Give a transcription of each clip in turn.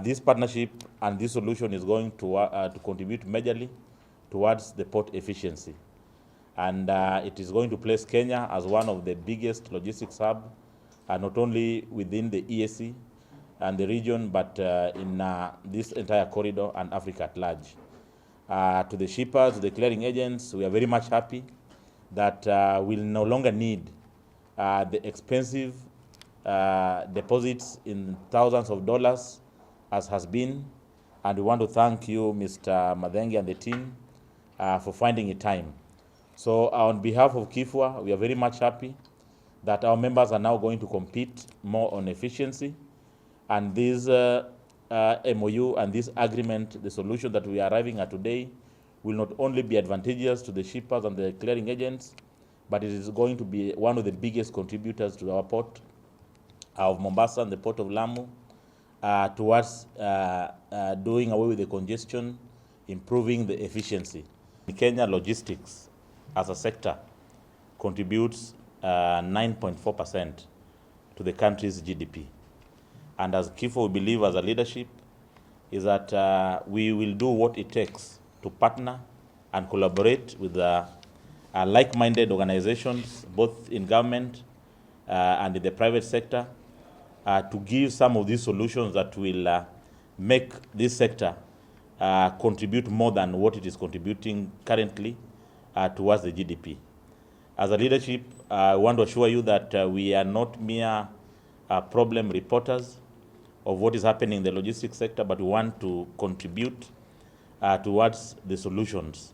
This partnership and this solution is going to contribute majorly towards the port efficiency. And it is going to place Kenya as one of the biggest logistics hub, not only within the EAC and the region, but in this entire corridor and Africa at large. To the shippers, the clearing agents, we are very much happy that we'll no longer need the expensive deposits in thousands of dollars as has been. And we want to thank you, Mr. Madhengi and the team, for finding a time. So on behalf of Kifwa, we are very much happy that our members are now going to compete more on efficiency. And this MOU and this agreement, the solution that we are arriving at today, will not only be advantageous to the shippers and the clearing agents, but it is going to be one of the biggest contributors to our port of Mombasa and the port of Lamu towards doing away with the congestion, improving the efficiency. In Kenya, logistics as a sector contributes 9.4% to the country's GDP. And as KIFO, we believe as a leadership is that we will do what it takes to partner and collaborate with like-minded organizations, both in government and in the private sector, to give some of these solutions that will make this sector contribute more than what it is contributing currently towards the GDP. As a leadership, I want to assure you that we are not mere problem reporters of what is happening in the logistics sector, but we want to contribute towards the solutions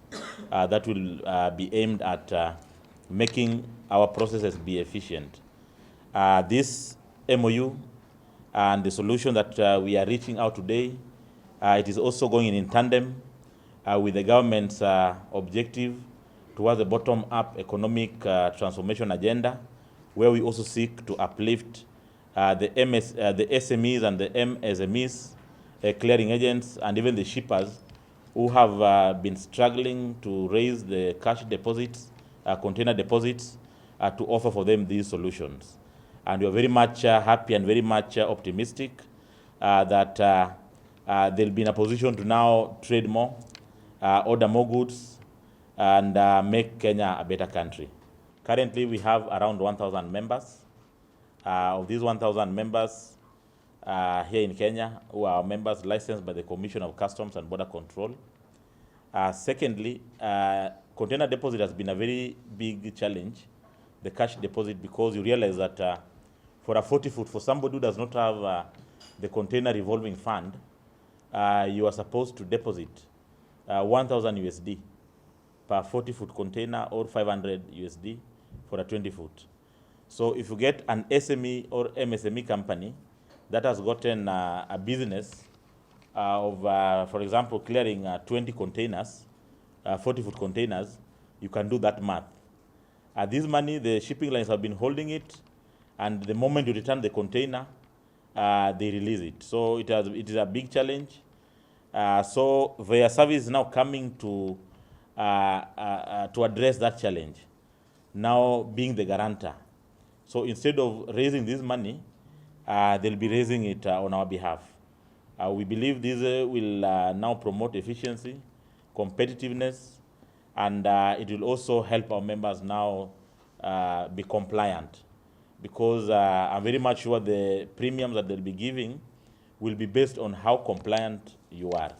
that will be aimed at making our processes be efficient. This MOU and the solution that we are reaching out today, it is also going in tandem with the government's objective towards the bottom-up economic transformation agenda, where we also seek to uplift the SMEs and the MSMEs, clearing agents, and even the shippers who have been struggling to raise the cash deposits, container deposits, to offer for them these solutions. And we are very much happy and very much optimistic that they'll be in a position to now trade more, order more goods, and make Kenya a better country. Currently, we have around 1,000 members. Of these 1,000 members here in Kenya, who are members licensed by the Commission of Customs and Border Control. Secondly, container deposit has been a very big challenge, the cash deposit, because you realize that for a 40-foot, for somebody who does not have the container revolving fund, you are supposed to deposit 1,000 USD per 40-foot container or 500 USD for a 20-foot. So if you get an SME or MSME company that has gotten a business of, for example, clearing 20 containers, 40-foot containers, you can do that math. This money, the shipping lines have been holding it, and the moment you return the container, they release it. So it is a big challenge. So their service is now coming to address that challenge, now being the guarantor. So instead of raising this money, they'll be raising it on our behalf. We believe this will now promote efficiency, competitiveness, and it will also help our members now be compliant, because I'm very much sure the premiums that they'll be giving will be based on how compliant you are.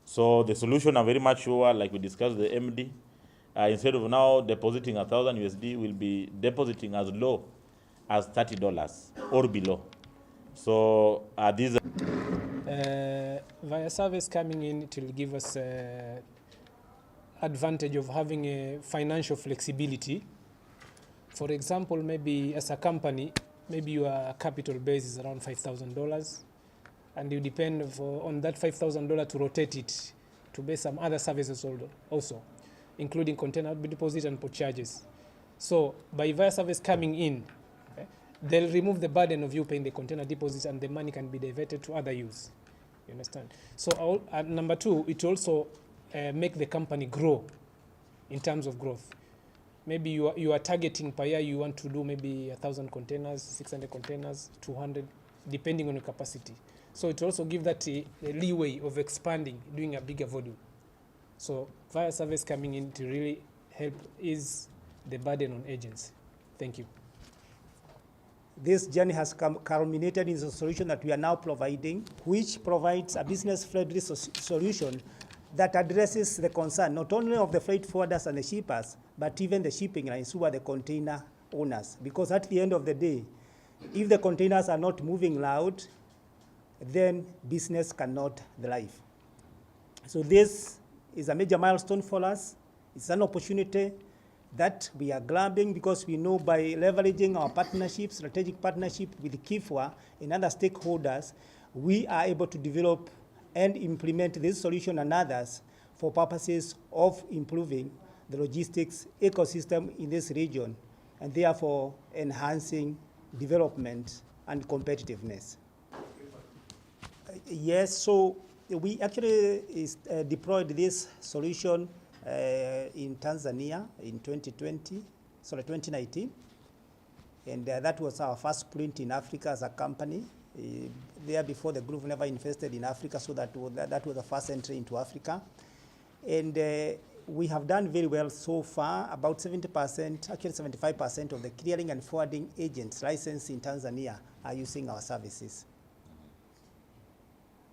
So the solution, I'm very much sure, like we discussed with the MD, instead of now depositing 1,000 USD, we'll be depositing as low as $30 or below. So these are via service coming in, it will give us advantage of having a financial flexibility. For example, maybe as a company, maybe your capital base is around $5,000, and you depend on that $5,000 to rotate it to pay some other services also, including container deposit and port charges. So by via service coming in, they'll remove the burden of you paying the container deposits, and the money can be diverted to other use. You understand? So number two, it also make the company grow in terms of growth. Maybe you are targeting per year, you want to do maybe 1,000 containers, 600 containers, 200, depending on your capacity. So it also gives that a leeway of expanding, doing a bigger volume. So via service coming in to really help ease the burden on agents. Thank you. This journey has culminated in the solution that we are now providing, which provides a business-friendly solution that addresses the concern not only of the freight forwarders and the shippers, but even the shipping lines who are the container owners. Because at the end of the day, if the containers are not moving loud, then business cannot thrive. So this is a major milestone for us. It's an opportunity that we are grabbing because we know by leveraging our partnership, strategic partnership with KIFWA and other stakeholders, we are able to develop and implement this solution and others for purposes of improving the logistics ecosystem in this region and therefore enhancing development and competitiveness. Yes, so we actually deployed this solution in Tanzania in 2019, and that was our first sprint in Africa as a company. There before the group never invested in Africa, so that was the first entry into Africa. And we have done very well so far. About 70%, actually 75% of the clearing and forwarding agents licensed in Tanzania are using our services.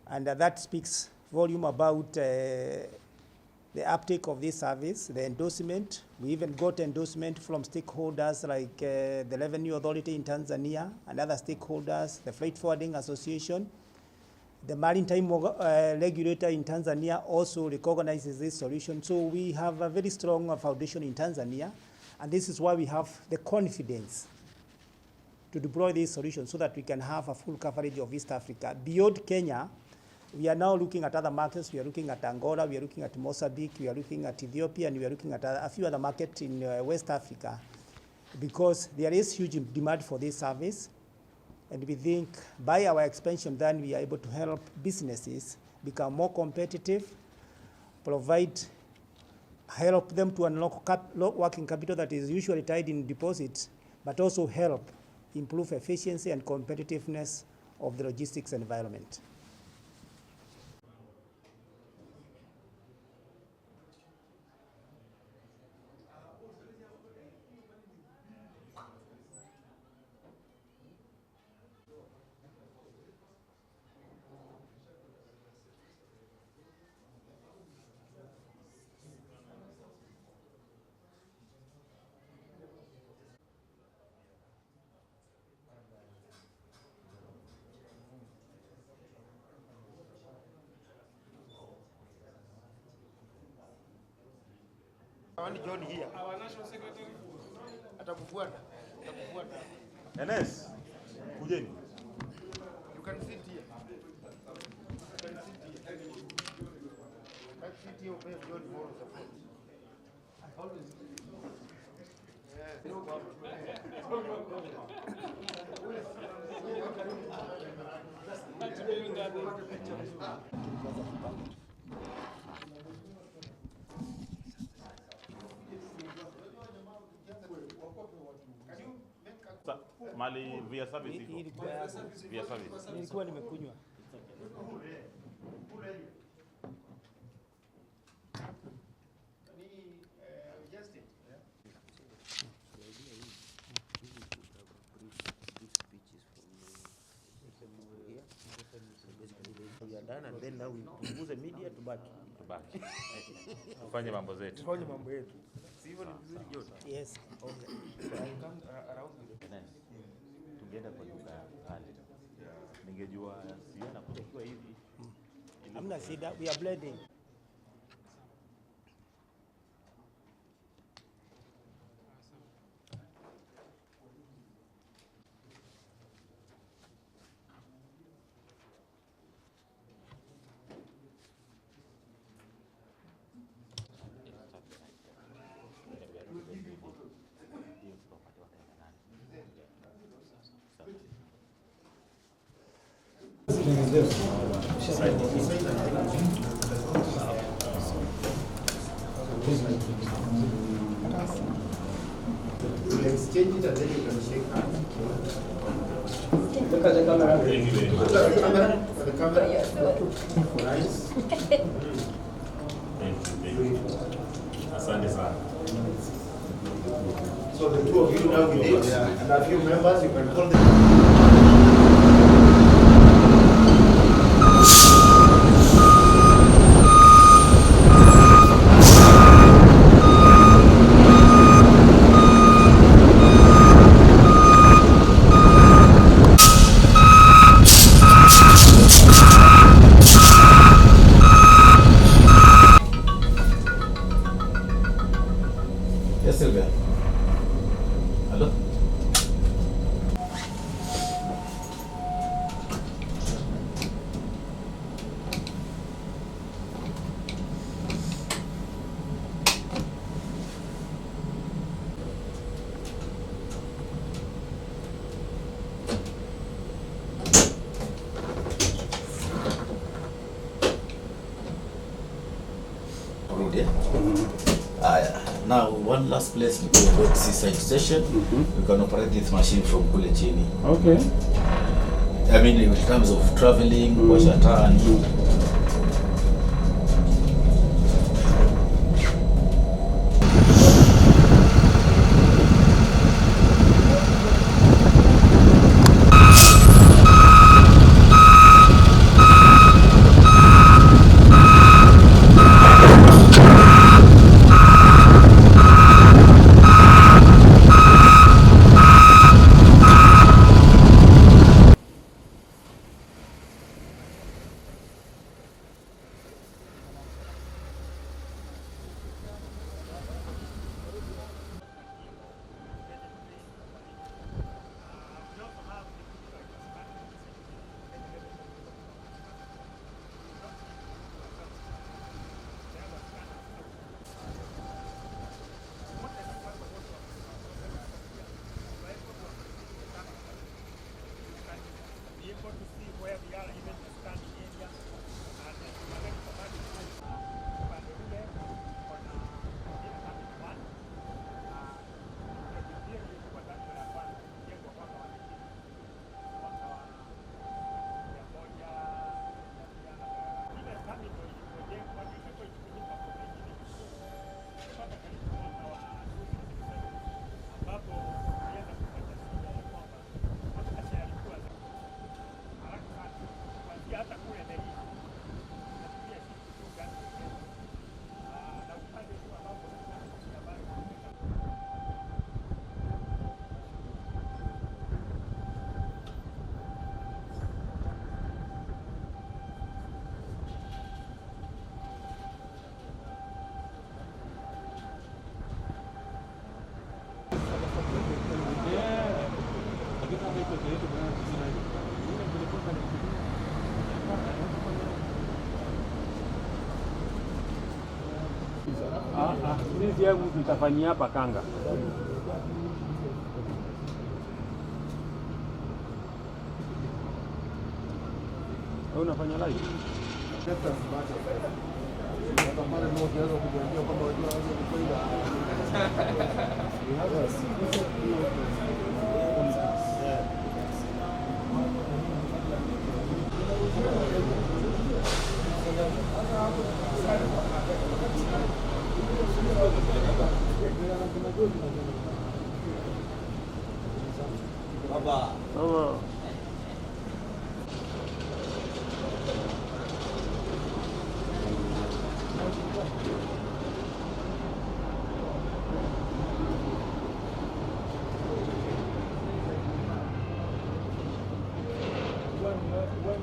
And that speaks volume about the uptake of this service, the endorsement. We even got endorsement from stakeholders like the Revenue Authority in Tanzania and other stakeholders, the Freight Forwarding Association. The Maritime Regulator in Tanzania also recognizes this solution. So we have a very strong foundation in Tanzania, and this is why we have the confidence to deploy this solution so that we can have a full coverage of East Africa. Beyond Kenya, we are now looking at other markets. We are looking at Angola, we are looking at Mozambique, we are looking at Ethiopia, and we are looking at a few other markets in West Africa, because there is huge demand for this service. And we think by our expansion, then we are able to help businesses become more competitive, help them to unlock working capital that is usually tied in deposits, but also help improve efficiency and competitiveness of the logistics environment. John here. Our national secretary. Atakufuata. Enes, kujeni. You can sit here. Sit here where John more support. Always. Yeah, no problem. Mali via service iko. Via service. Nilikuwa nimekunywa. And then now we use the media to back. Tufanye mambo zetu. Tufanye mambo yetu. Si hivyo ni vizuri John? Yes. Okay. I come around with Tungeenda kwa duka pale. Ningejua siona kutokiwa hivi. Hamna shida, we are blending. you exchange it and then you can shake hands. the camera. Nice. Thank you. Asante sana. So the two of you now with it, and a few members, you can call them. Yes, Sylvia. Hello? Good, yeah? Now, one last place we can go to Seaside Station. We can operate this machine from kule chini. Okay. I mean, in terms of traveling, wash your turn. Sisi yangu tutafanyia hapa Kanga. Wewe unafanya live? Baba.